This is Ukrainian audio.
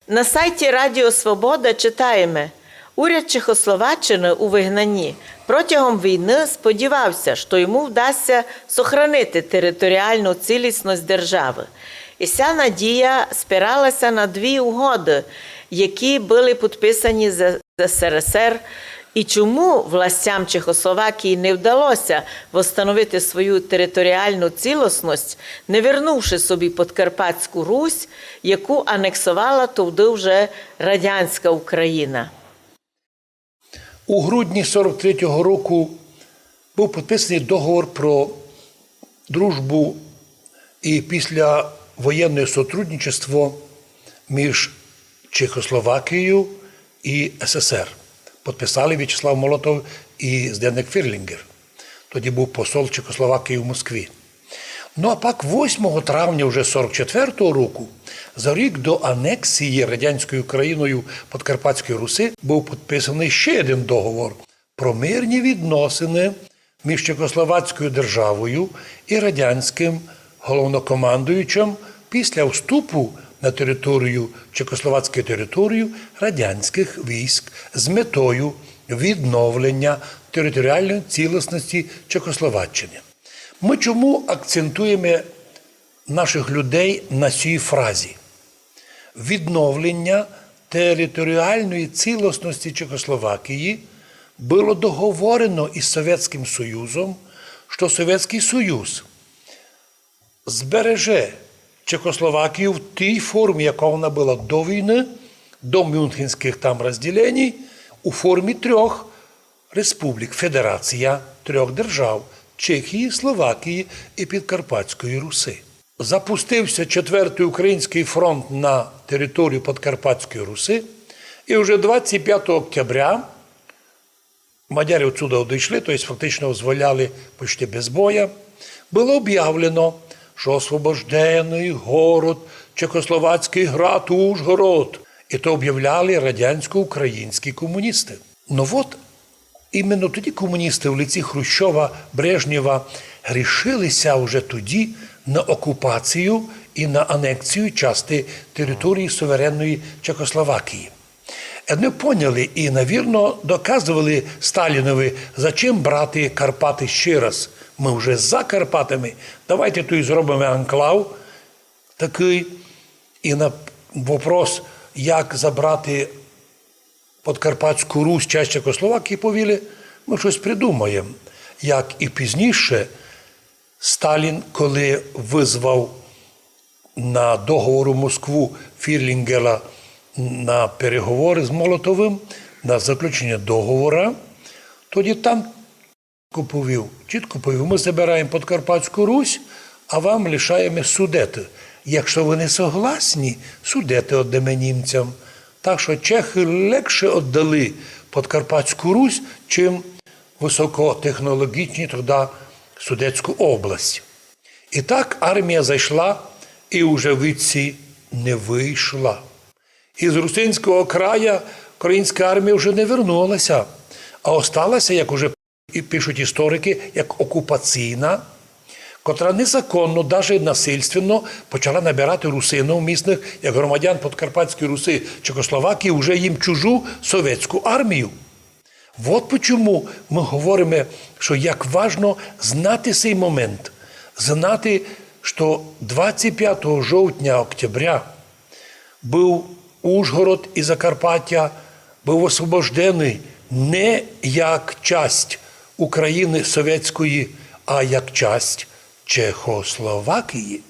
На сайті Радіо Свобода читаємо: уряд Чехословаччини у вигнанні протягом війни сподівався, що йому вдасться зберігати територіальну цілісність держави. І ця надія спиралася на дві угоди, які були підписані з СРСР. І чому властям Чехословакії не вдалося встановити свою територіальну цілісність, не вернувши собі Подкарпатську Русь, яку анексувала тоді вже радянська Україна? У грудні 43-го року був підписаний договор про дружбу і післявоєнне сотрудничество між Чехословакією і СССР. Підписали В'ячеслав Молотов і Зденек Фірлінгер. Тоді був посол Чехословакії в Москві. Ну а пак 8 травня вже 44-го року, за рік до анексії радянською країною Подкарпатської Руси, був підписаний ще один договор про мирні відносини між Чехословацькою державою і радянським головнокомандуючим після вступу на територію, Чехословацьку територію радянських військ з метою відновлення територіальної цілісності Чехословаччини. Ми чому акцентуємо наших людей на цій фразі? Відновлення територіальної цілісності Чехословакії було договорено із Совєтським Союзом, що Совєтський Союз збереже Чехословакію в тій формі, яка вона була до війни, до мюнхенських там розділень, у формі 3 республік, федерація 3 держав – Чехії, Словакії і Підкарпатської Руси. Запустився 4-й Український фронт на територію Підкарпатської Руси, і вже 25 октября мадяри отсюда одійшли, тобто фактично визволяли почти без бою, було об'явлено, що освобождений город, Чехословацький град Ужгород. І то об'являли радянсько-українські комуністи. Ну от, іменно тоді комуністи в лиці Хрущова, Брежнєва рішилися вже тоді на окупацію і на анексію частини території суверенної Чехословакії. Вони поняли і, навірно, доказували Сталінові, за чим брати Карпати ще раз. Ми вже за Карпатами, давайте тут зробимо анклав такий. І на вопрос, як забрати Подкарпатську Русь, часть Чехословакії, повіли, ми щось придумаємо. Як і пізніше Сталін, коли визвав на договору Москву Фірлінгера на переговори з Молотовим, на заключення договору, тоді там чітко повів, ми забираємо Подкарпатську Русь, а вам лишаємо Судети. Якщо ви не согласні, Судети віддамо німцям. Так що чехи легше віддали Подкарпатську Русь, чим високотехнологічні тоді Судетську область. І так армія зайшла і вже відси не вийшла. Із Русинського краю українська армія вже не вернулася, а осталася, як уже і пишуть історики, як окупаційна, котра незаконно, навіть насильственно почала набирати русинів місних, як громадян Подкарпатської Руси, Чехословакії, вже їм чужу совєтську армію. От чому ми говоримо, що як важливо знати цей момент, знати, що 25 жовтня, октября був Ужгород і Закарпаття, був освобождений не як часть України совєтської, а як часть Чехословакії.